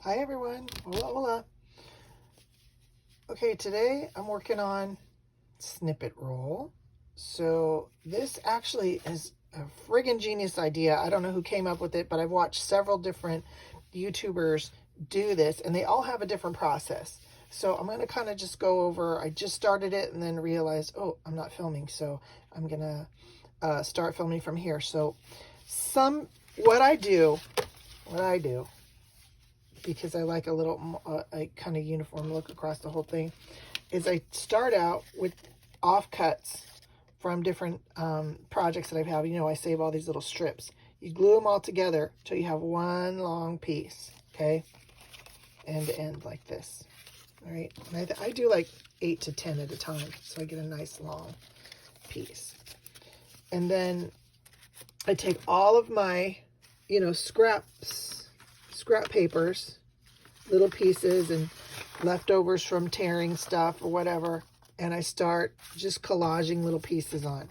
Hi everyone, hola hola. Okay, today I'm working on Snippet Roll. So this actually is a friggin' genius idea. I don't know who came up with it, but I've watched several different YouTubers do this and they all have a different process. So I'm going to kind of just go over, I just started it and then realized, oh, I'm not filming. So I'm going to start filming from here. So what I do, because I like a little a kind of uniform look across the whole thing, is I start out with offcuts from different projects that I've had. You know, I save all these little strips. You glue them all together till you have one long piece, okay? End to end like this. All right, and I do like 8 to 10 at a time, so I get a nice long piece. And then I take all of my, you know, scrap papers, little pieces and leftovers from tearing stuff or whatever, and I start just collaging little pieces on.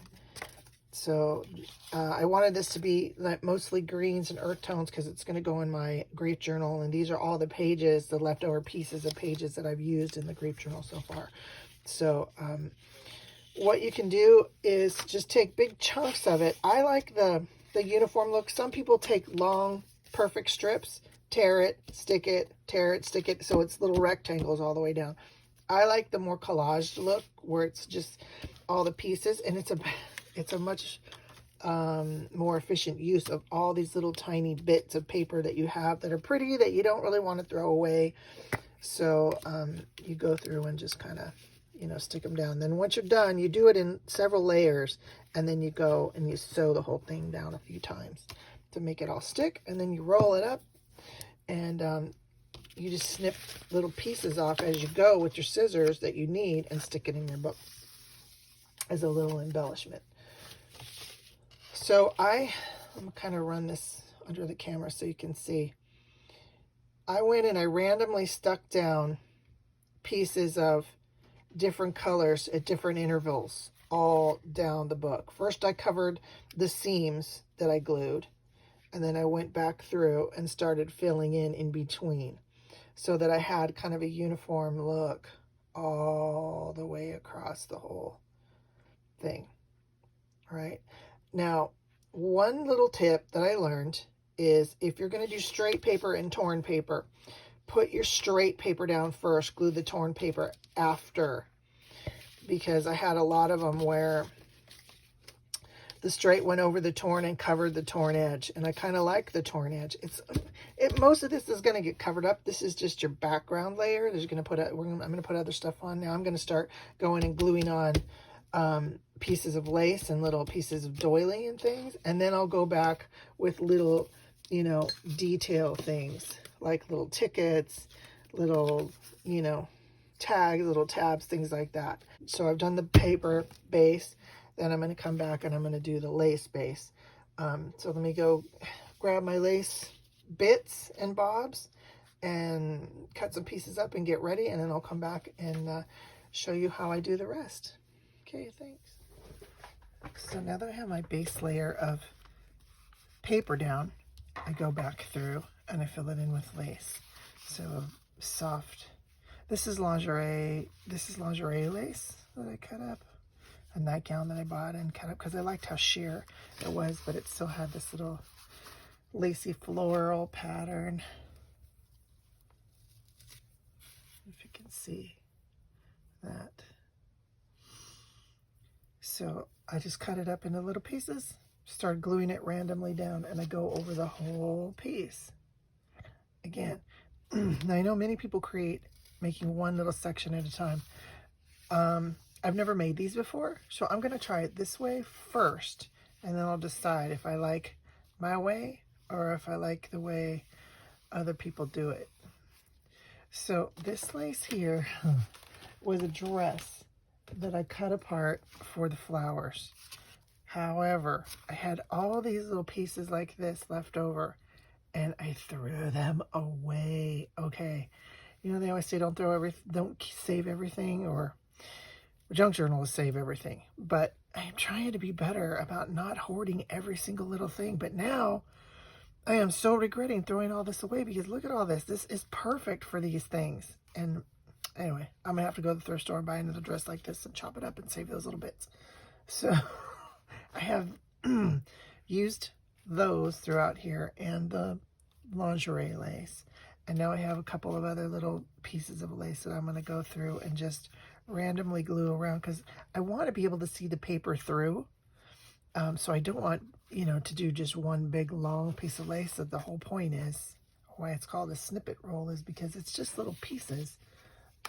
So I wanted this to be like mostly greens and earth tones because it's going to go in my grief journal, and these are all the pages, the leftover pieces of pages that I've used in the grief journal so far. So what you can do is just take big chunks of it. I like the uniform look. Some people take long perfect strips, tear it, stick it, tear it, stick it, so it's little rectangles all the way down. I like the more collaged look where it's just all the pieces, and it's a much more efficient use of all these little tiny bits of paper that you have that are pretty, that you don't really want to throw away. So you go through and just kind of, you know, stick them down. Then once you're done, you do it in several layers, and then you go and you sew the whole thing down a few times to make it all stick, and then you roll it up, and you just snip little pieces off as you go with your scissors that you need and stick it in your book as a little embellishment. So I'm kind of run this under the camera so you can see. I went and I randomly stuck down pieces of different colors at different intervals all down the book. First I covered the seams that I glued, and then I went back through and started filling in between so that I had kind of a uniform look all the way across the whole thing. All right. Now, one little tip that I learned is if you're going to do straight paper and torn paper, put your straight paper down first, glue the torn paper after, because I had a lot of them where the straight went over the torn and covered the torn edge, and I kind of like the torn edge. Most of this is going to get covered up. This is just your background layer. I'm going to put other stuff on. Now I'm going to start going and gluing on pieces of lace and little pieces of doily and things, and then I'll go back with little, you know, detail things like little tickets, little, you know, tags, little tabs, things like that. So I've done the paper base, then I'm going to come back and I'm going to do the lace base. So let me go grab my lace bits and bobs and cut some pieces up and get ready, and then I'll come back and show you how I do the rest. Okay, thanks. So now that I have my base layer of paper down, I go back through and I fill it in with lace. So soft. This is lingerie lace that I cut up. A nightgown that I bought and cut up because I liked how sheer it was, but it still had this little lacy floral pattern. If you can see that. So I just cut it up into little pieces, start gluing it randomly down, and I go over the whole piece. Again, now I know many people create making one little section at a time. I've never made these before, so I'm going to try it this way first, and then I'll decide if I like my way or if I like the way other people do it. So this lace here was a dress that I cut apart for the flowers. However, I had all these little pieces like this left over, and I threw them away. Okay, you know they always say don't save everything, or junk journal is save everything. But I'm trying to be better about not hoarding every single little thing. But now I am so regretting throwing all this away because look at all this. This is perfect for these things. And anyway, I'm going to have to go to the thrift store and buy another dress like this and chop it up and save those little bits. So I have used those throughout here and the lingerie lace. And now I have a couple of other little pieces of lace that I'm going to go through and just randomly glue around because I want to be able to see the paper through. So I don't want, you know, to do just one big long piece of lace. That the whole point is why it's called a snippet roll is because it's just little pieces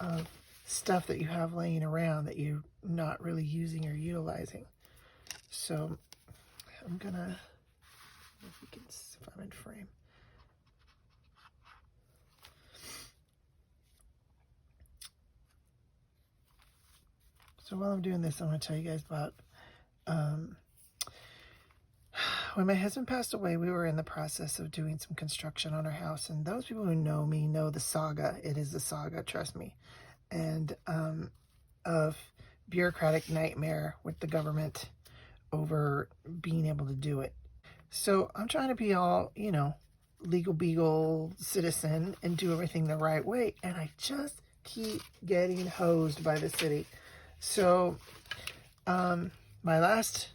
of stuff that you have laying around that you're not really using or utilizing. So I'm gonna, if we can, if I'm in frame. So while I'm doing this, I want to tell you guys about when my husband passed away. We were in the process of doing some construction on our house, and those people who know me know the saga. It is the saga, trust me, and of bureaucratic nightmare with the government over being able to do it. So I'm trying to be all, you know, legal beagle citizen and do everything the right way, and I just keep getting hosed by the city. So my last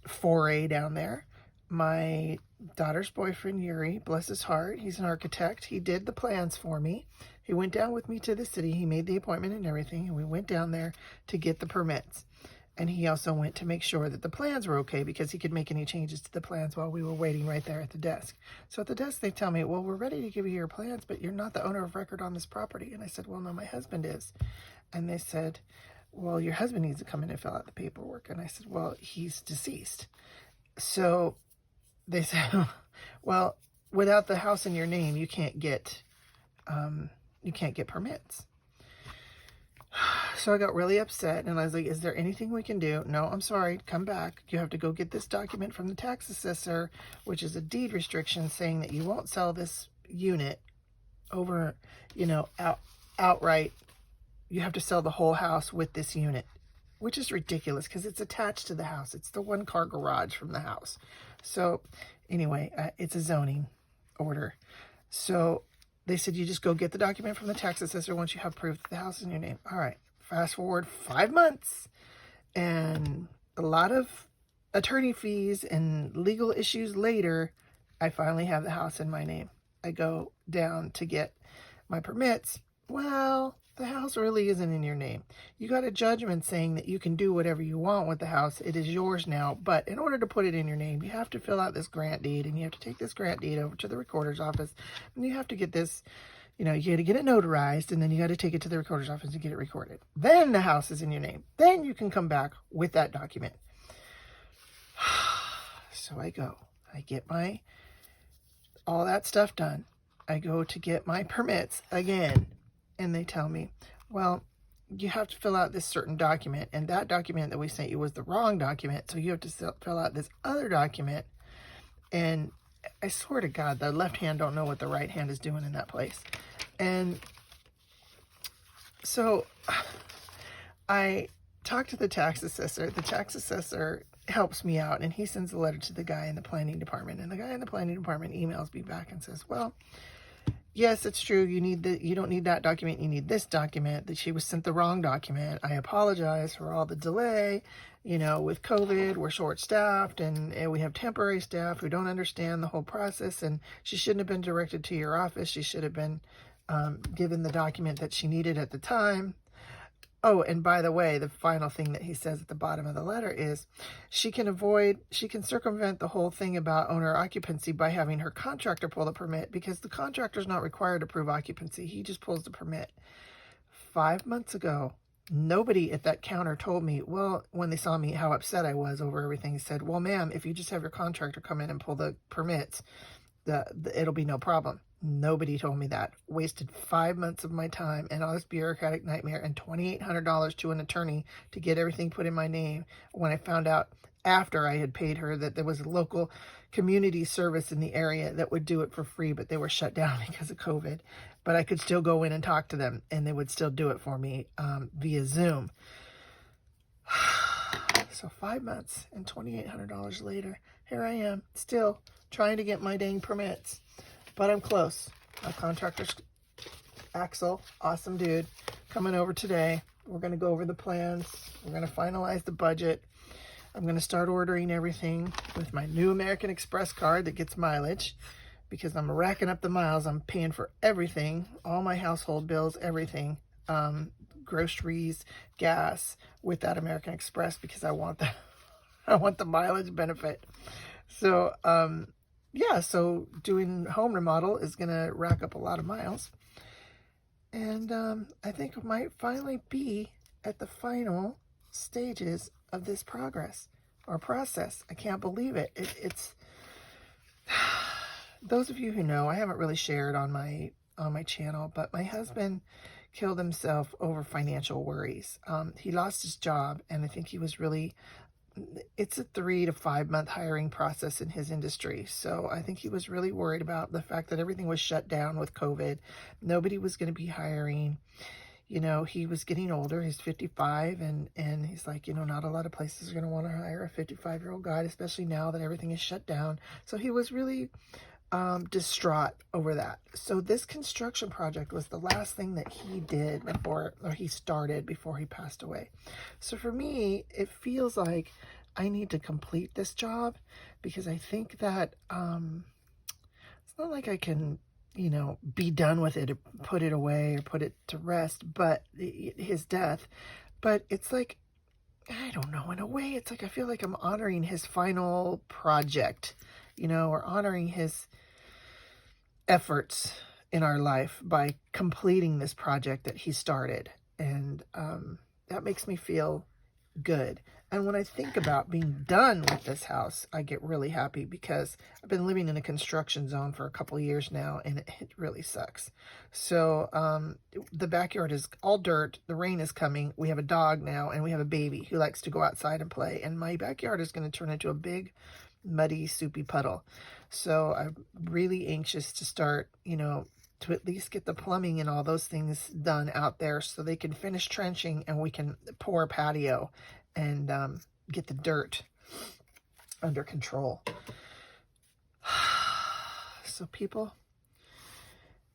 foray down there, my daughter's boyfriend Yuri, bless his heart, he's an architect, he did the plans for me. He went down with me to the city, he made the appointment and everything, and we went down there to get the permits. And he also went to make sure that the plans were okay because he could make any changes to the plans while we were waiting right there at the desk. So at the desk they tell me, well, we're ready to give you your plans, but you're not the owner of record on this property. And I said, well, no, my husband is. And they said, well, your husband needs to come in and fill out the paperwork. And I said, well, he's deceased. So they said, well, without the house in your name, you can't get permits. So I got really upset and I was like, is there anything we can do? No, I'm sorry, come back. You have to go get this document from the tax assessor, which is a deed restriction saying that you won't sell this unit over, you know, outright. You have to sell the whole house with this unit, which is ridiculous because it's attached to the house. It's the one-car garage from the house. So anyway, it's a zoning order. So they said, you just go get the document from the tax assessor once you have proof that the house is in your name. All right, fast forward 5 months and a lot of attorney fees and legal issues later, I finally have the house in my name. I go down to get my permits. Well, the house really isn't in your name. You got a judgment saying that you can do whatever you want with the house. It is yours now. But in order to put it in your name, you have to fill out this grant deed, and you have to take this grant deed over to the recorder's office. And you have to get this, you know, you got to get it notarized, and then you got to take it to the recorder's office and get it recorded. Then the house is in your name. Then you can come back with that document. So I go. I get all that stuff done. I go to get my permits again. And they tell me, well, you have to fill out this certain document, and that document that we sent you was the wrong document, so you have to fill out this other document. And I swear to God, the left hand don't know what the right hand is doing in that place. And so I talked to the tax assessor. The tax assessor helps me out, and he sends a letter to the guy in the planning department, and the guy in the planning department emails me back and says, well, yes, it's true. You don't need that document. You need this document. That she was sent the wrong document. I apologize for all the delay. You know, with COVID, we're short-staffed and we have temporary staff who don't understand the whole process. And she shouldn't have been directed to your office. She should have been given the document that she needed at the time. Oh, and by the way, the final thing that he says at the bottom of the letter is she can circumvent the whole thing about owner occupancy by having her contractor pull the permit, because the contractor's not required to prove occupancy. He just pulls the permit. 5 months ago, nobody at that counter told me, well, when they saw me, how upset I was over everything, said, well, ma'am, if you just have your contractor come in and pull the permits, it'll be no problem. Nobody told me that. Wasted 5 months of my time and all this bureaucratic nightmare and $2,800 to an attorney to get everything put in my name, when I found out after I had paid her that there was a local community service in the area that would do it for free, but they were shut down because of COVID. But I could still go in and talk to them, and they would still do it for me via Zoom. So 5 months and $2,800 later, here I am, still trying to get my dang permits. But I'm close. My contractor's Axel, awesome dude, coming over today. We're going to go over the plans. We're going to finalize the budget. I'm going to start ordering everything with my new American Express card that gets mileage, because I'm racking up the miles. I'm paying for everything, all my household bills, everything, groceries, gas, with that American Express, because I want that. I want the mileage benefit. So, yeah, so doing home remodel is going to rack up a lot of miles. And I think it might finally be at the final stages of this progress or process. I can't believe it. It's those of you who know, I haven't really shared on my channel, but my husband killed himself over financial worries. He lost his job, and I think he was really, it's a 3 to 5 month hiring process in his industry. So I think he was really worried about the fact that everything was shut down with COVID. Nobody was going to be hiring. You know, he was getting older. He's 55, and he's like, you know, not a lot of places are going to want to hire a 55-year-old guy, especially now that everything is shut down. So he was really distraught over that. So this construction project was the last thing that he did before, or he started before he passed away. So for me, it feels like I need to complete this job, because I think that it's not like I can, you know, be done with it or put it away or put it to rest, but his death. But it's like, I don't know, in a way, it's like I feel like I'm honoring his final project, you know, or honoring his efforts in our life by completing this project that he started. And that makes me feel good. And when I think about being done with this house, I get really happy, because I've been living in a construction zone for a couple of years now, and it really sucks. So the backyard is all dirt. The rain is coming. We have a dog now, and we have a baby who likes to go outside and play. And my backyard is going to turn into a big, muddy, soupy puddle. So I'm really anxious to start, you know, to at least get the plumbing and all those things done out there, so they can finish trenching and we can pour a patio and get the dirt under control. So people,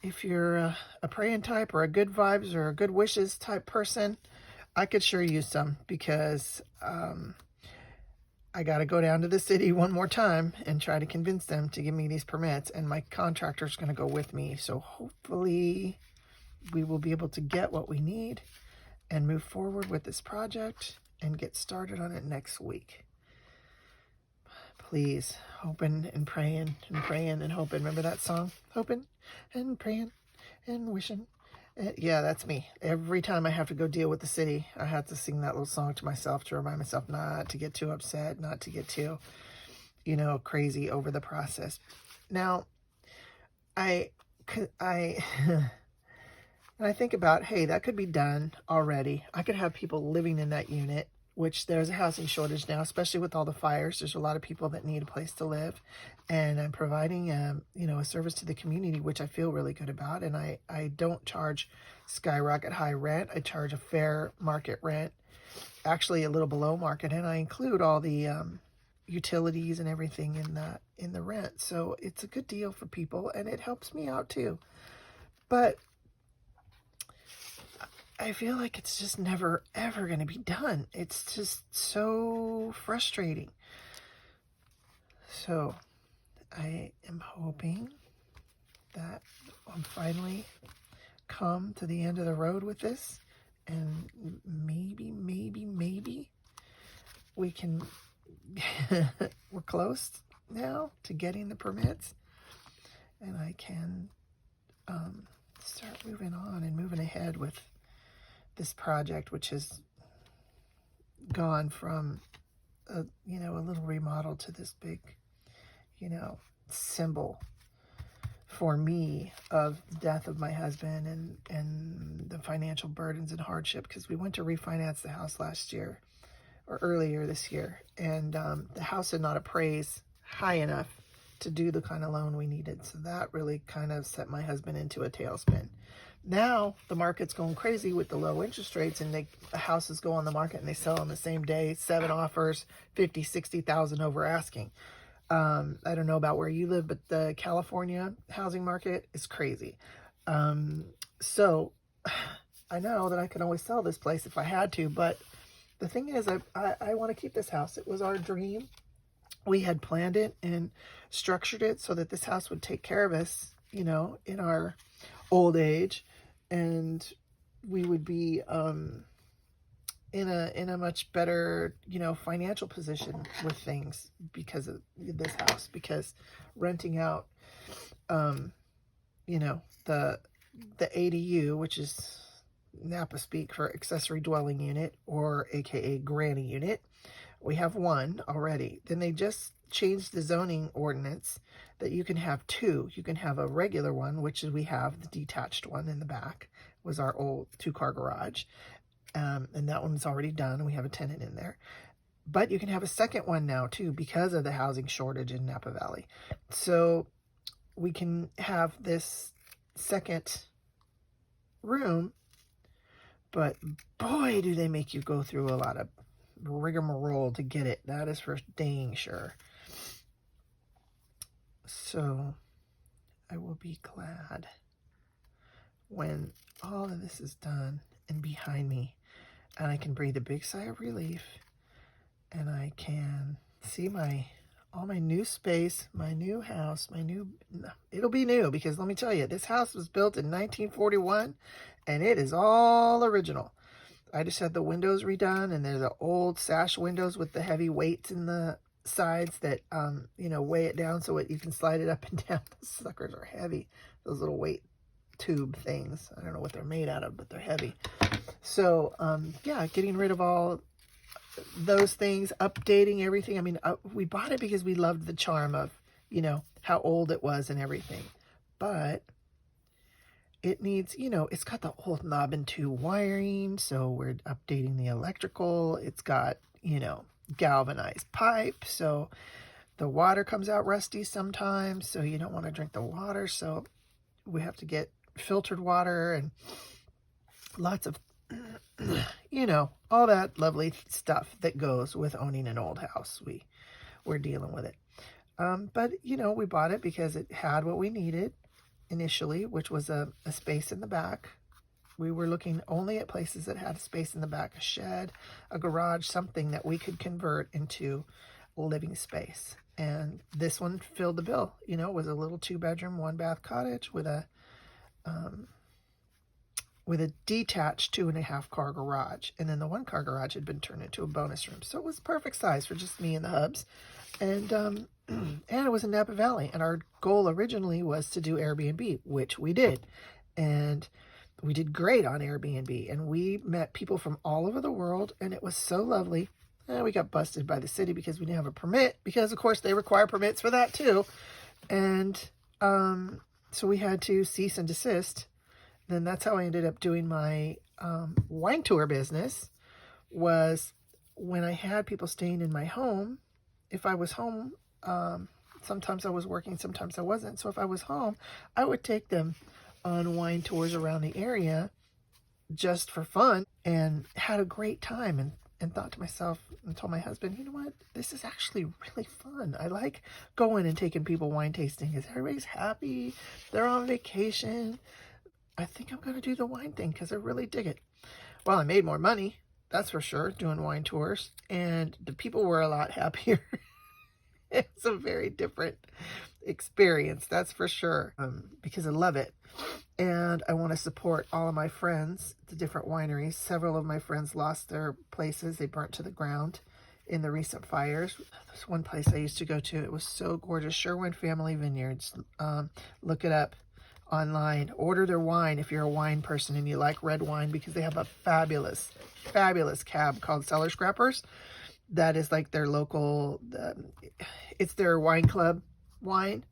if you're a praying type or a good vibes or a good wishes type person, I could sure use some, because I got to go down to the city one more time and try to convince them to give me these permits, and my contractor's going to go with me. So hopefully we will be able to get what we need and move forward with this project and get started on it next week. Please, hoping and praying and praying and hoping. Remember that song? Hoping and praying and wishing. Yeah, that's me. Every time I have to go deal with the city, I have to sing that little song to myself to remind myself not to get too upset, not to get too, you know, crazy over the process. Now, I and I think about, hey, that could be done already. I could have people living in that unit, which there's a housing shortage now, especially with all the fires. There's a lot of people that need a place to live, and I'm providing, you know, a service to the community, which I feel really good about. And I don't charge skyrocket high rent. I charge a fair market rent, actually a little below market, and I include all the utilities and everything in the rent. So it's a good deal for people, and it helps me out too. But I feel like it's just never, ever going to be done. It's just so frustrating. So I am hoping that I'll finally come to the end of the road with this, and maybe we can, we're close now to getting the permits, and I can start moving on and moving ahead with this project, which has gone from a, you know, a little remodel to this big, you know, symbol for me of the death of my husband and the financial burdens and hardship, because we went to refinance the house last year or earlier this year, and the house had not appraised high enough to do the kind of loan we needed. So that really kind of set my husband into a tailspin. Now the market's going crazy with the low interest rates, and the houses go on the market and they sell on the same day, 7 offers, 50, 60,000 over asking. I don't know about where you live, but the California housing market is crazy. So I know that I could always sell this place if I had to, but the thing is, I want to keep this house. It was our dream. We had planned it and structured it so that this house would take care of us, you know, in our old age, and we would be in a much better, you know, financial position with things because of this house. Because renting out, you know, the ADU, which is Napa speak for accessory dwelling unit, or AKA granny unit. We have one already. Then they just changed the zoning ordinance that you can have 2. You can have a regular one, which we have, the detached one in the back, was our old 2-car garage. And that one's already done. We have a tenant in there. But you can have a second one now too, because of the housing shortage in Napa Valley. So we can have this second room, but boy, do they make you go through a lot of rigmarole to get it. That is for dang sure. So I will be glad when all of this is done and behind me, and I can breathe a big sigh of relief, and I can see all my new space, my new house, it'll be new, because let me tell you, this house was built in 1941 and it is all original. I just had the windows redone, and they're the old sash windows with the heavy weights in the sides that, you know, weigh it down so you can slide it up and down. Those suckers are heavy. Those little weight tube things. I don't know what they're made out of, but they're heavy. So, yeah, getting rid of all those things, updating everything. I mean, we bought it because we loved the charm of, you know, how old it was and everything. But it needs, you know, it's got the old knob and tube wiring, so we're updating the electrical. It's got, you know, galvanized pipe, so the water comes out rusty sometimes, so you don't want to drink the water, so we have to get filtered water and lots of, you know, all that lovely stuff that goes with owning an old house. We're dealing with it. But, you know, we bought it because it had what we needed initially, which was a space in the back. We were looking only at places that had a space in the back, a shed, a garage, something that we could convert into living space. And this one filled the bill. You know, it was a little 2-bedroom, 1-bath cottage with a detached 2.5-car garage. And then the 1-car garage had been turned into a bonus room. So it was perfect size for just me and the hubs. And and it was in Napa Valley. And our goal originally was to do Airbnb, which we did. And we did great on Airbnb. And we met people from all over the world. And it was so lovely. And we got busted by the city because we didn't have a permit. Because, of course, they require permits for that, too. And so we had to cease and desist. Then that's how I ended up doing my wine tour business, was when I had people staying in my home. If I was home, sometimes I was working, sometimes I wasn't. So if I was home, I would take them on wine tours around the area just for fun, and had a great time, and thought to myself and told my husband, you know what, this is actually really fun. I like going and taking people wine tasting because everybody's happy. They're on vacation. I think I'm going to do the wine thing because I really dig it. Well, I made more money, that's for sure, doing wine tours, and the people were a lot happier. It's a very different experience, that's for sure, because I love it. And I want to support all of my friends, the different wineries. Several of my friends lost their places. They burnt to the ground in the recent fires. There's one place I used to go to. It was so gorgeous. Sherwin Family Vineyards. Look it up online. Order their wine if you're a wine person and you like red wine, because they have a fabulous, fabulous cab called Cellar Scrappers. That is like their local, it's their wine club wine,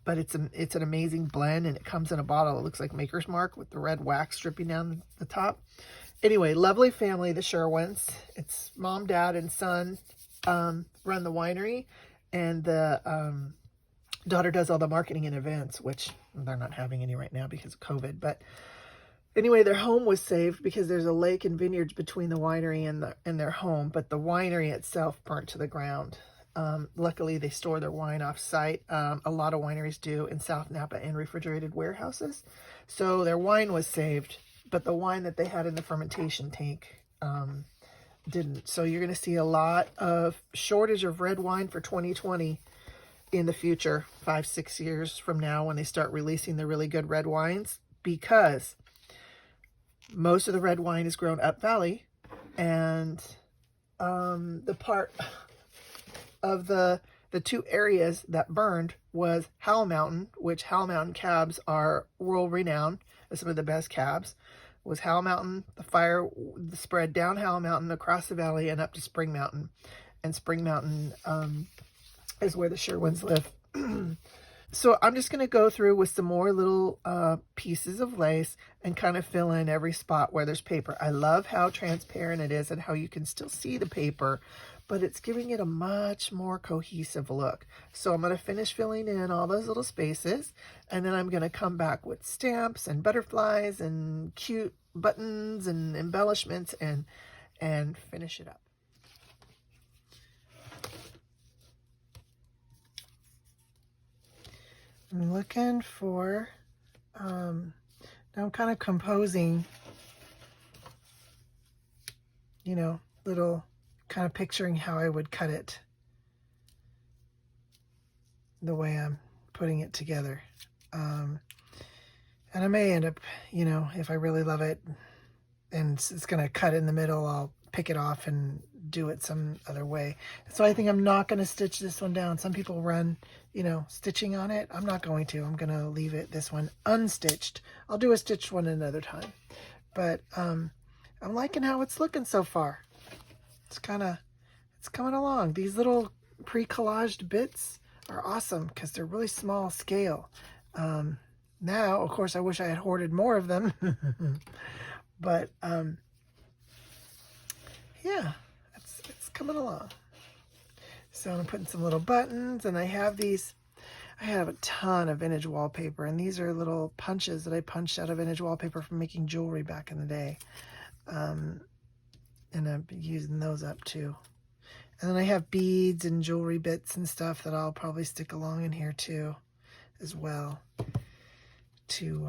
but it's an amazing blend, and it comes in a bottle. It looks like Maker's Mark with the red wax dripping down the top. Anyway, lovely family, the Sherwins. It's mom, dad, and son run the winery, and the Daughter does all the marketing and events, which they're not having any right now because of COVID. But anyway, their home was saved because there's a lake and vineyards between the winery and their home, but the winery itself burnt to the ground. Luckily, they store their wine off-site. A lot of wineries do in South Napa in refrigerated warehouses. So their wine was saved, but the wine that they had in the fermentation tank didn't. So you're going to see a lot of shortage of red wine for 2020 in the future, 5-6 years from now, when they start releasing the really good red wines, because most of the red wine is grown up valley, and the part of the two areas that burned was Howell Mountain, which Howell Mountain cabs are world renowned as some of the best cabs. Was Howell Mountain. The fire spread down Howell Mountain, across the valley, and up to Spring Mountain. And Spring Mountain is where the Sherwins live. So I'm just going to go through with some more little pieces of lace and kind of fill in every spot where there's paper. I love how transparent it is and how you can still see the paper, but it's giving it a much more cohesive look. So I'm going to finish filling in all those little spaces, and then I'm going to come back with stamps and butterflies and cute buttons and embellishments and finish it up. I'm looking for, now I'm kind of composing, little kind of picturing how I would cut it the way I'm putting it together. And I may end up, if I really love it and it's going to cut in the middle, I'll pick it off and do it some other way. So I think I'm not going to stitch this one down. Some people run, stitching on it. I'm not going to. I'm going to leave this one unstitched. I'll do a stitched one another time. But I'm liking how it's looking so far. It's coming along. These little pre-collaged bits are awesome because they're really small scale. Now, of course, I wish I had hoarded more of them. But yeah, it's coming along. So I'm putting some little buttons, and I have a ton of vintage wallpaper, and these are little punches that I punched out of vintage wallpaper from making jewelry back in the day. And I've been using those up too. And then I have beads and jewelry bits and stuff that I'll probably stick along in here too, as well, to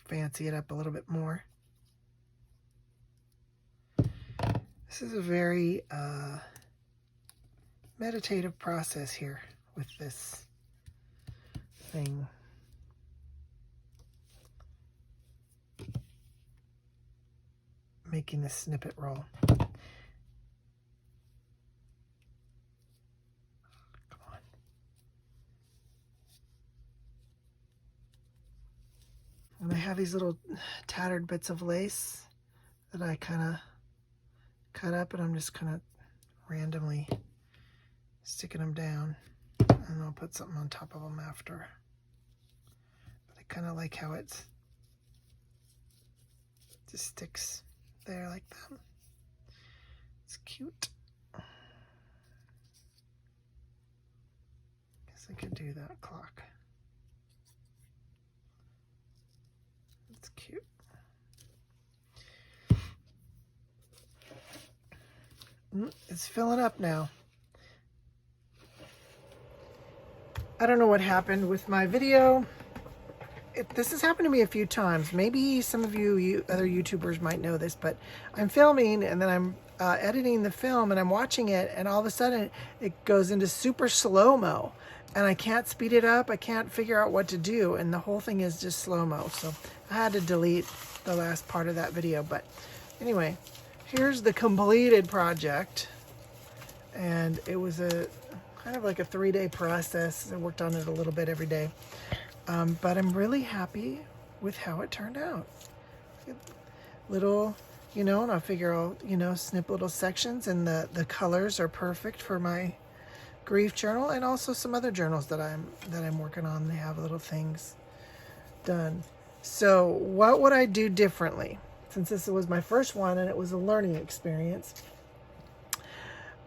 fancy it up a little bit more. This is a very meditative process here with this thing. Making this snippet roll. Come on. And I have these little tattered bits of lace that I kind of cut up, and I'm just kind of randomly sticking them down, and I'll put something on top of them after. But I kind of like how it just sticks there like that. It's cute. Guess I could do that clock. It's cute. It's filling up now. I don't know what happened with my video. This has happened to me a few times. Maybe some of you other YouTubers might know this, but I'm filming and then I'm editing the film and I'm watching it, and all of a sudden it goes into super slow-mo and I can't speed it up. I can't figure out what to do, and the whole thing is just slow-mo. So I had to delete the last part of that video. But anyway, here's the completed project, and it was a kind of like a 3-day process. I worked on it a little bit every day, but I'm really happy with how it turned out. Little, and I figure I'll, snip little sections, and the colors are perfect for my grief journal, and also some other journals that I'm working on. They have little things done. So what would I do differently? Since this was my first one and it was a learning experience,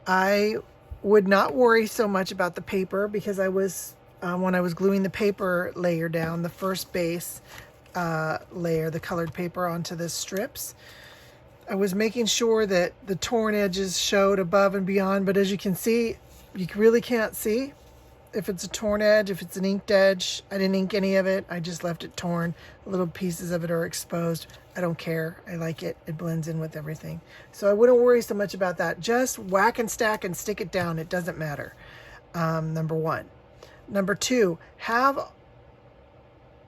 I would not worry so much about the paper because I was, when I was gluing the paper layer down, the first base layer, the colored paper onto the strips, I was making sure that the torn edges showed above and beyond, but as you can see, you really can't see if it's a torn edge, if it's an inked edge. I didn't ink any of it. I just left it torn. Little pieces of it are exposed. I don't care. I like it. It blends in with everything. So I wouldn't worry so much about that. Just whack and stack and stick it down. It doesn't matter. Number one. Number two, have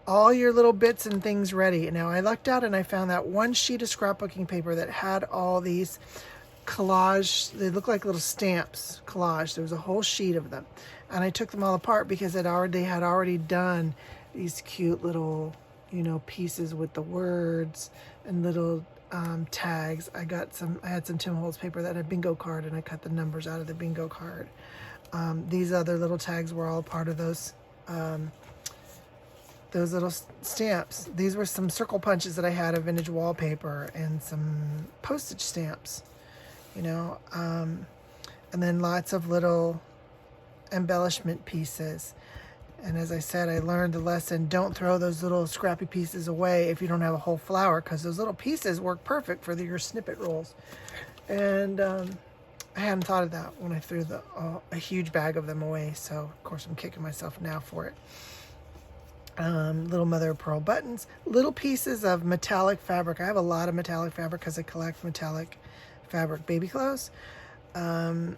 all your little bits and things ready. Now I lucked out and I found that one sheet of scrapbooking paper that had all these collage, they look like little stamps, collage. There was a whole sheet of them. And I took them all apart because they had already done these cute little, you know, pieces with the words and little tags. I had some Tim Holtz paper that had a bingo card, and I cut the numbers out of the bingo card. These other little tags were all part of those little stamps. These were some circle punches that I had of vintage wallpaper and some postage stamps, you know, and then lots of little embellishment pieces. And as I said, I learned the lesson, don't throw those little scrappy pieces away if you don't have a whole flower, because those little pieces work perfect for your snippet rolls. And I hadn't thought of that when I threw a huge bag of them away, so of course I'm kicking myself now for it. Little mother of pearl buttons, little pieces of metallic fabric. I have a lot of metallic fabric because I collect metallic fabric baby clothes. But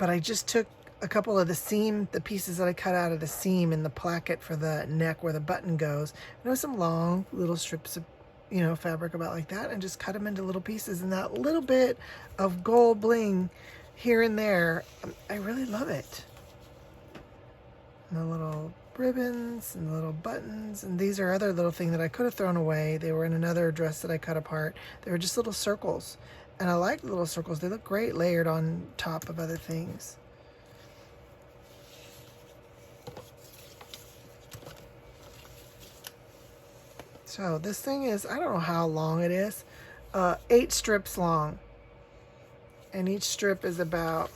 I just took a couple of the pieces that I cut out of the seam in the placket for the neck where the button goes. And it was some long little strips of, you know, fabric about like that, and just cut them into little pieces. And that little bit of gold bling here and there, I really love it. And the little ribbons and little buttons, and these are other little things that I could have thrown away. They were in another dress that I cut apart. They were just little circles, and I like the little circles. They look great layered on top of other things. So this thing is, I don't know how long it is, 8 strips long, and each strip is about,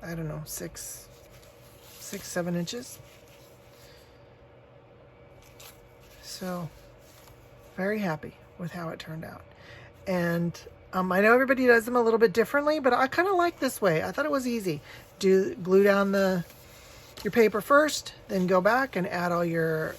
I don't know, 7 inches. So very happy with how it turned out. And I know everybody does them a little bit differently, but I kind of like this way. I thought it was easy. Glue down your paper first, then go back and add all your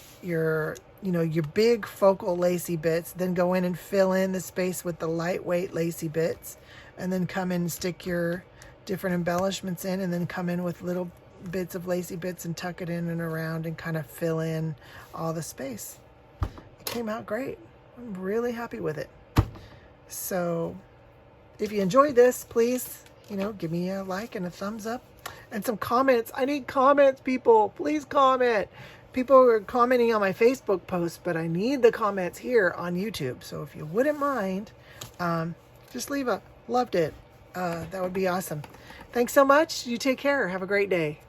big focal lacy bits, then go in and fill in the space with the lightweight lacy bits, and then come in and stick your different embellishments in, and then come in with little bits of lacy bits and tuck it in and around and kind of fill in all the space. It came out great. I'm really happy with it. So if you enjoyed this, please, give me a like and a thumbs up and some comments. I need comments, people. Please comment. People are commenting on my Facebook post, but I need the comments here on YouTube. So if you wouldn't mind, just leave a loved it. That would be awesome. Thanks so much. You take care. Have a great day.